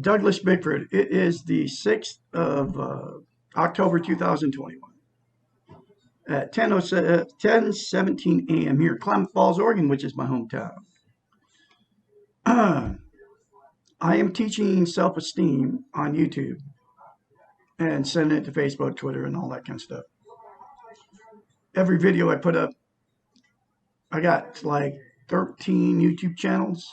Douglas Bickford. It is the 6th of October 2021 at 10:17 a.m. here in Klamath Falls, Oregon, which is my hometown. I am teaching self-esteem on YouTube and sending it to Facebook, Twitter, and all that kind of stuff. Every video I put up, I got like 13 YouTube channels.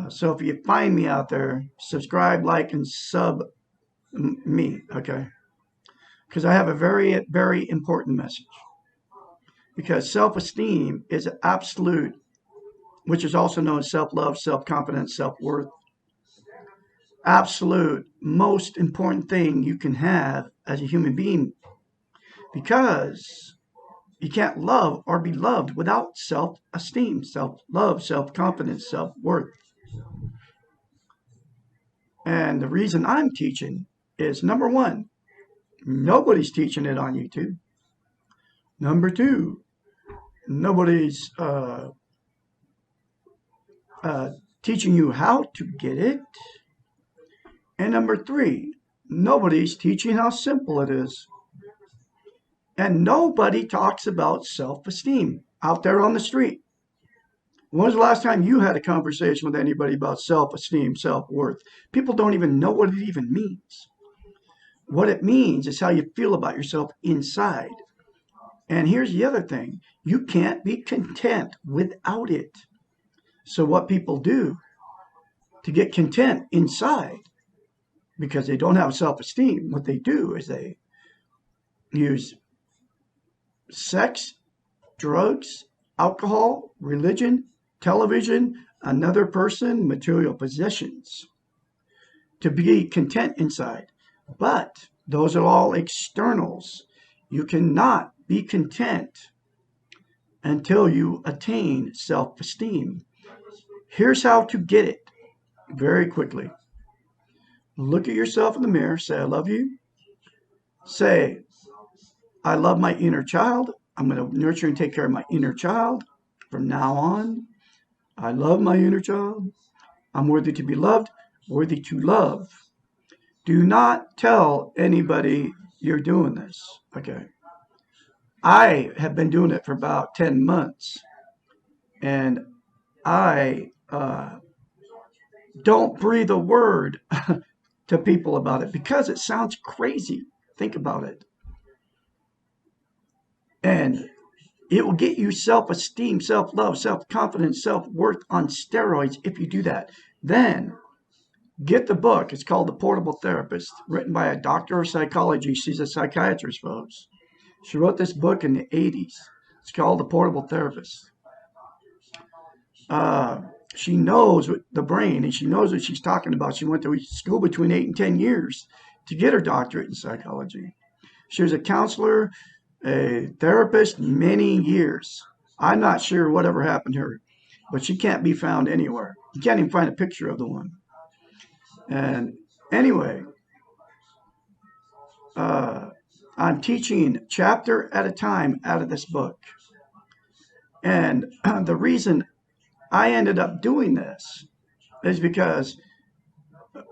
So if you find me out there, subscribe, like, and sub me, okay? Because I have a very, very important message. Because self-esteem is absolute, which is also known as self-love, self-confidence, self-worth. Absolute, most important thing you can have as a human being. Because you can't love or be loved without self-esteem, self-love, self-confidence, self-worth. And the reason I'm teaching is, number one, nobody's teaching it on YouTube. Number two, nobody's teaching you how to get it. And number three, nobody's teaching how simple it is. And nobody talks about self-esteem out there on the street. When was the last time you had a conversation with anybody about self-esteem, self-worth? People don't even know what it even means. What it means is how you feel about yourself inside. And here's the other thing. You can't be content without it. So what people do to get content inside, because they don't have self-esteem, what they do is they use sex, drugs, alcohol, religion, television, another person, material possessions to be content inside. But those are all externals. You cannot be content until you attain self-esteem. Here's how to get it very quickly. Look at yourself in the mirror. Say, I love you. Say, I love my inner child. I'm going to nurture and take care of my inner child from now on. I love my inner child. I'm worthy to be loved, worthy to love. Do not tell anybody you're doing this, okay? I have been doing it for about 10 months, and I don't breathe a word to people about it because it sounds crazy. Think about it. And it will get you self-esteem, self-love, self-confidence, self-worth on steroids if you do that. Then get the book. It's called The Portable Therapist, written by a doctor of psychology. She's a psychiatrist, folks. She wrote this book in the 80s. It's called The Portable Therapist. She knows the brain, and she knows what she's talking about. She went to school between 8 and 10 years to get her doctorate in psychology. She was a counselor, a therapist, many years. I'm not sure whatever happened to her, but she can't be found anywhere. You can't even find a picture of the one. And anyway, I'm teaching chapter at a time out of this book. And the reason I ended up doing this is because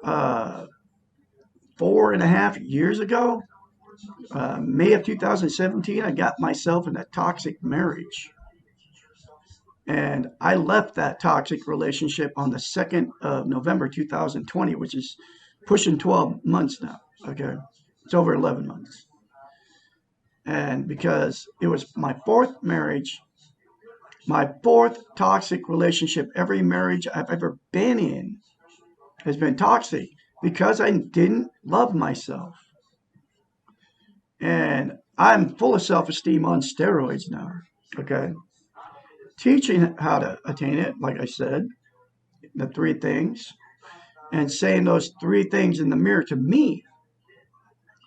4.5 years ago, May of 2017, I got myself in a toxic marriage. And I left that toxic relationship on the 2nd of November 2020, which is pushing 12 months now. Okay. It's over 11 months. And because it was my fourth marriage, my fourth toxic relationship, every marriage I've ever been in has been toxic because I didn't love myself. And I'm full of self-esteem on steroids now. Okay. Teaching how to attain it, like I said, the 3 things, and saying those 3 things in the mirror to me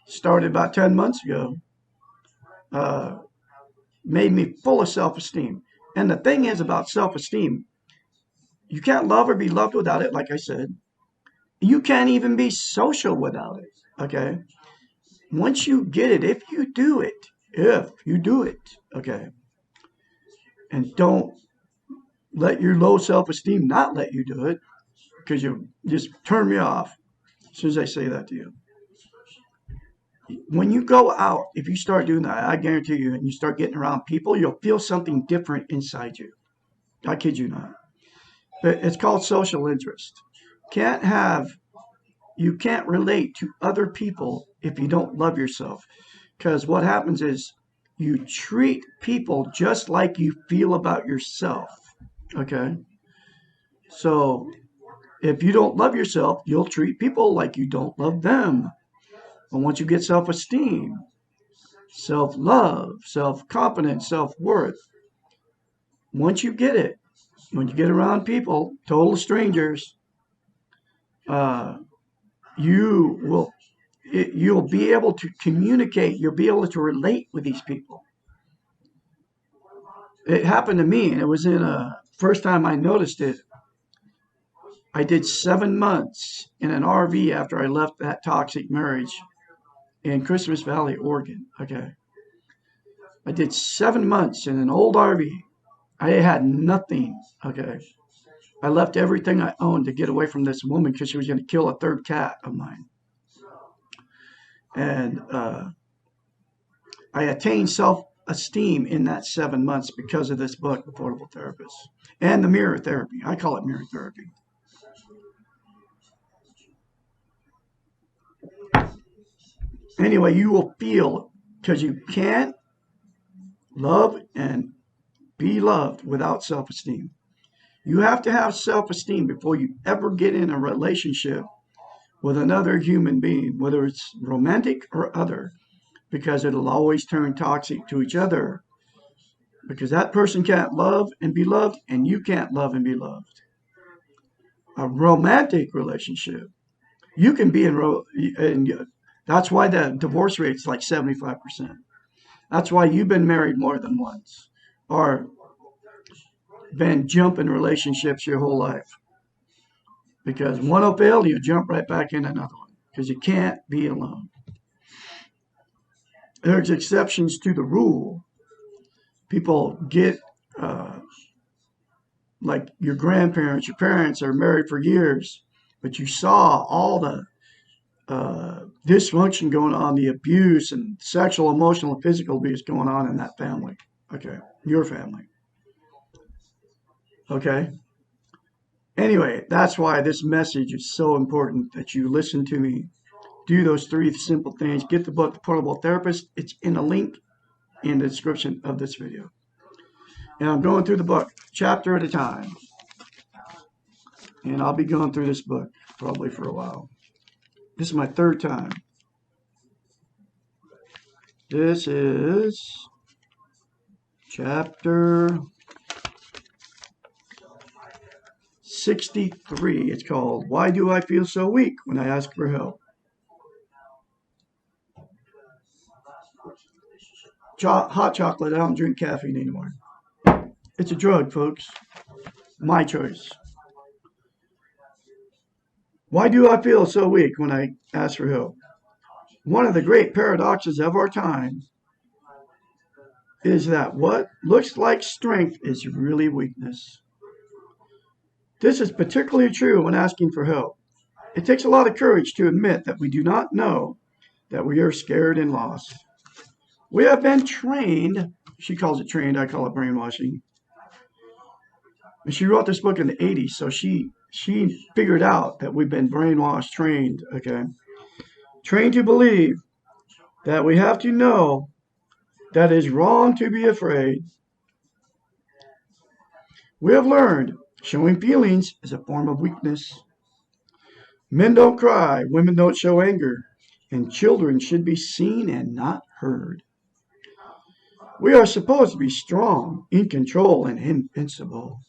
started about 10 months ago, made me full of self-esteem. And the thing is about self-esteem, you can't love or be loved without it, like I said. You can't even be social without it, okay? Once you get it, if you do it, okay, and don't let your low self-esteem not let you do it, because you just turn me off as soon as I say that to you. When you go out, if you start doing that, I guarantee you, and you start getting around people, you'll feel something different inside you. I kid you not. But it's called social interest. You can't relate to other people if you don't love yourself. Because what happens is you treat people just like you feel about yourself. Okay? So if you don't love yourself, you'll treat people like you don't love them. And once you get self-esteem, self-love, self-confidence, self-worth, once you get it, when you get around people, total strangers, you will you'll be able to communicate. You'll be able to relate with these people. It happened to me, and it was in a first time I noticed it. I did 7 months in an RV after I left that toxic marriage in Christmas Valley, Oregon. Okay. I did 7 months in an old RV. I had nothing. Okay. I left everything I owned to get away from this woman because she was going to kill a third cat of mine. And I attained self-esteem in that 7 months because of this book, Affordable Therapist, and the mirror therapy. I call it mirror therapy. Anyway, you will feel, because you can't love and be loved without self-esteem. You have to have self-esteem before you ever get in a relationship with another human being, whether it's romantic or other, because it'll always turn toxic to each other. Because that person can't love and be loved, and you can't love and be loved. A romantic relationship, you can be in that's why the divorce rate is like 75%. That's why you've been married more than once, or been jumping relationships your whole life. Because one will fail, you jump right back in another one. Because you can't be alone. There's exceptions to the rule. People get, like your grandparents, your parents are married for years, but you saw all the dysfunction going on, the abuse and sexual, emotional, and physical abuse going on in that family. Okay, your family. Okay. Anyway, that's why this message is so important that you listen to me. Do those 3 simple things. Get the book, The Portable Therapist. It's in a link in the description of this video. And I'm going through the book, chapter at a time. And I'll be going through this book probably for a while. This is my 3rd time. This is chapter 63. It's called, Why Do I Feel So Weak When I Ask for Help? Hot chocolate. I don't drink caffeine anymore. It's a drug, folks. My choice. Why do I feel so weak when I ask for help? One of the great paradoxes of our time is that what looks like strength is really weakness. This is particularly true when asking for help. It takes a lot of courage to admit that we do not know that we are scared and lost. We have been trained, she calls it trained, I call it brainwashing. And she wrote this book in the 80s, so she figured out that we've been brainwashed, trained, okay? Trained to believe that we have to know that it is wrong to be afraid. We have learned showing feelings is a form of weakness. Men don't cry, women don't show anger, and children should be seen and not heard. We are supposed to be strong, in control, and invincible.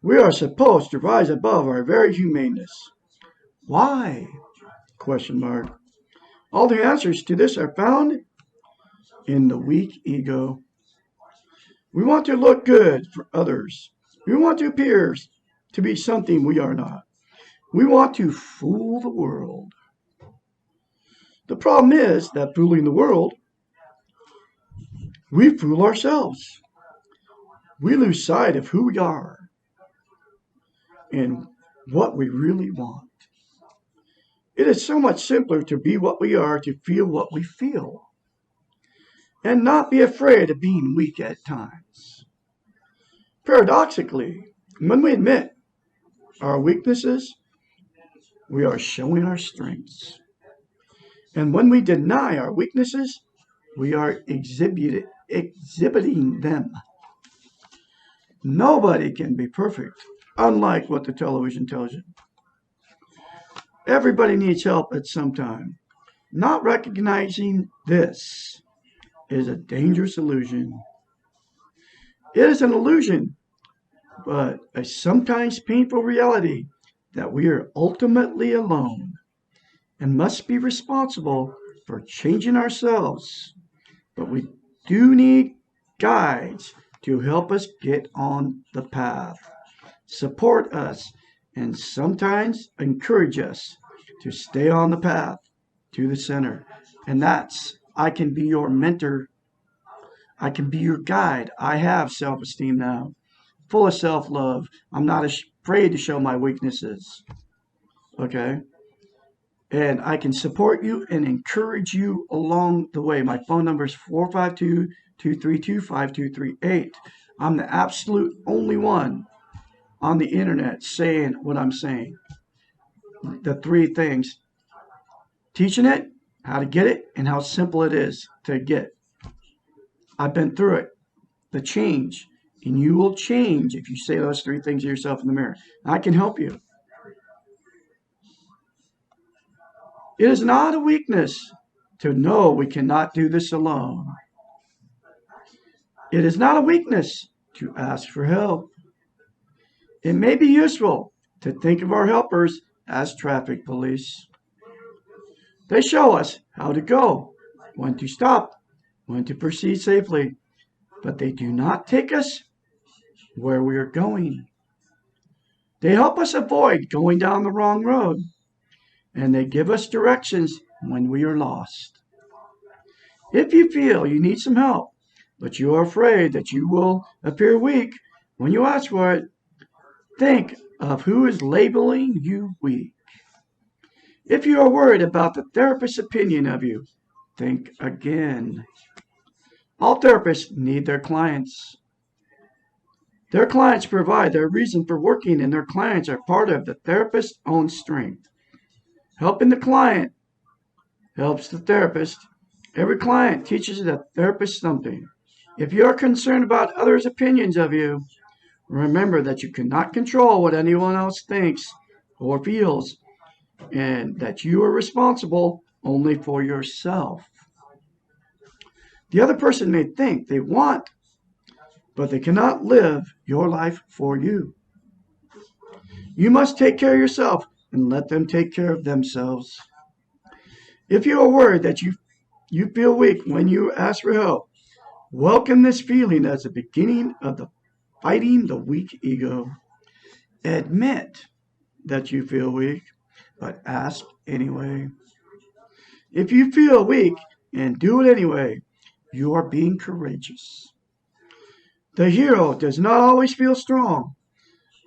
We are supposed to rise above our very humaneness. Why? Question mark. All the answers to this are found in the weak ego. We want to look good for others. We want to appear to be something we are not. We want to fool the world. The problem is that fooling the world, we fool ourselves. We lose sight of who we are. And what we really want. It is so much simpler to be what we are, to feel what we feel, and not be afraid of being weak at times. Paradoxically, when we admit our weaknesses, we are showing our strengths. And when we deny our weaknesses, we are exhibiting them. Nobody can be perfect, unlike what the television tells you. Everybody needs help at some time. Not recognizing this is a dangerous illusion. It is an illusion, but a sometimes painful reality that we are ultimately alone and must be responsible for changing ourselves. But we do need guides to help us get on the path, support us, and sometimes encourage us to stay on the path to the center. And that's, I can be your mentor. I can be your guide. I have self-esteem now, full of self-love. I'm not afraid to show my weaknesses. Okay? And I can support you and encourage you along the way. My phone number is 452-232-5238. I'm the absolute only one on the internet saying what I'm saying. The three things: teaching it, how to get it, and how simple it is to get. I've been through it. The change. And you will change if you say those three things to yourself in the mirror. I can help you. It is not a weakness to know we cannot do this alone. It is not a weakness to ask for help. It may be useful to think of our helpers as traffic police. They show us how to go, when to stop, when to proceed safely, but they do not take us where we are going. They help us avoid going down the wrong road, and they give us directions when we are lost. If you feel you need some help, but you are afraid that you will appear weak when you ask for it, think of who is labeling you weak. If you are worried about the therapist's opinion of you, think again. All therapists need their clients. Their clients provide their reason for working, and their clients are part of the therapist's own strength. Helping the client helps the therapist. Every client teaches the therapist something. If you are concerned about others' opinions of you, remember that you cannot control what anyone else thinks or feels, and that you are responsible only for yourself. The other person may think they want, but they cannot live your life for you. You must take care of yourself and let them take care of themselves. If you are worried that you feel weak when you ask for help, welcome this feeling as the beginning of the fighting the weak ego. Admit that you feel weak, but ask anyway. If you feel weak and do it anyway, you are being courageous. The hero does not always feel strong.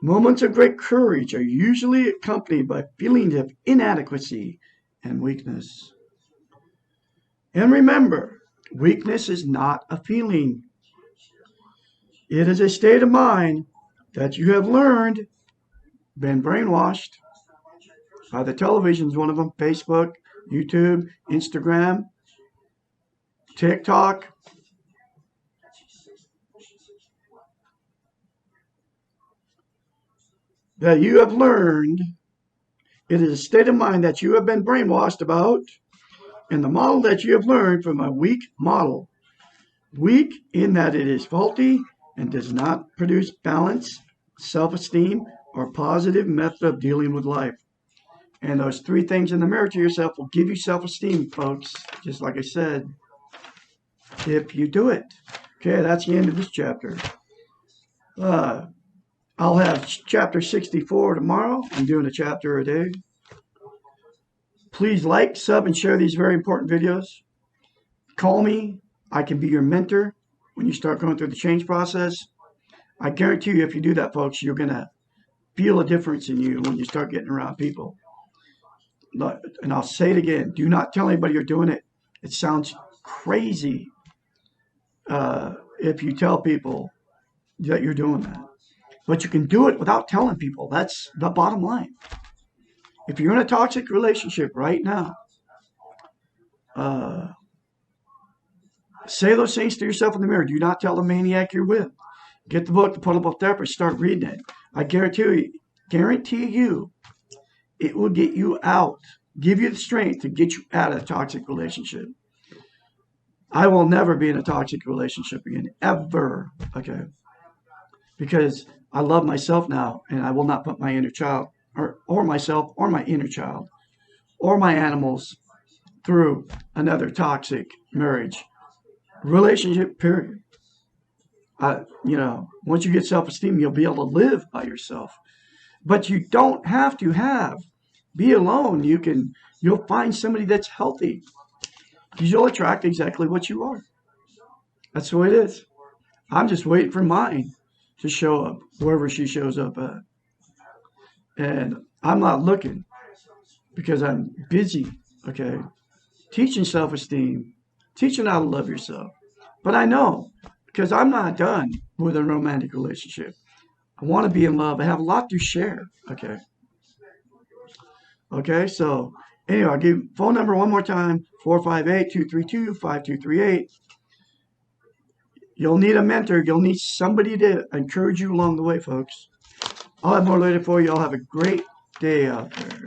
Moments of great courage are usually accompanied by feelings of inadequacy and weakness. And remember, weakness is not a feeling. It is a state of mind that you have learned, been brainwashed by the televisions, one of them, Facebook, YouTube, Instagram, TikTok. That you have learned. It is a state of mind that you have been brainwashed about, and the model that you have learned from a weak model. Weak in that it is faulty and does not produce balance, self-esteem, or positive method of dealing with life. And those three things in the mirror to yourself will give you self-esteem, folks, just like I said, if you do it. Okay, that's the end of this chapter. I'll have chapter 64 tomorrow. I'm doing a chapter a day. Please like, sub, and share these very important videos. Call me. I can be your mentor when you start going through the change process. I guarantee you, if you do that, folks, you're going to feel a difference in you when you start getting around people. And I'll say it again, do not tell anybody you're doing it. It sounds crazy if you tell people that you're doing that. But you can do it without telling people. That's the bottom line. If you're in a toxic relationship right now, uh, say those things to yourself in the mirror. Do not tell the maniac you're with. Get the book, The Portable Therapist, start reading it. I guarantee you, it will get you out, give you the strength to get you out of a toxic relationship. I will never be in a toxic relationship again, ever. Okay. Because I love myself now, and I will not put my inner child, or myself, or my inner child, or my animals through another toxic marriage, relationship, period. Once you get self-esteem, you'll be able to live by yourself. But you don't have to be alone. You'll find somebody that's healthy, because you'll attract exactly what you are. That's the way it is. I'm just waiting for mine to show up wherever she shows up at. And I'm not looking because I'm busy, okay, teaching self-esteem, teaching how to love yourself. But I know, because I'm not done with a romantic relationship. I want to be in love. I have a lot to share, okay? Okay, so anyway, I'll give phone number one more time, 458-232-5238. You'll need a mentor. You'll need somebody to encourage you along the way, folks. I'll have more later for you. I'll have a great day out there.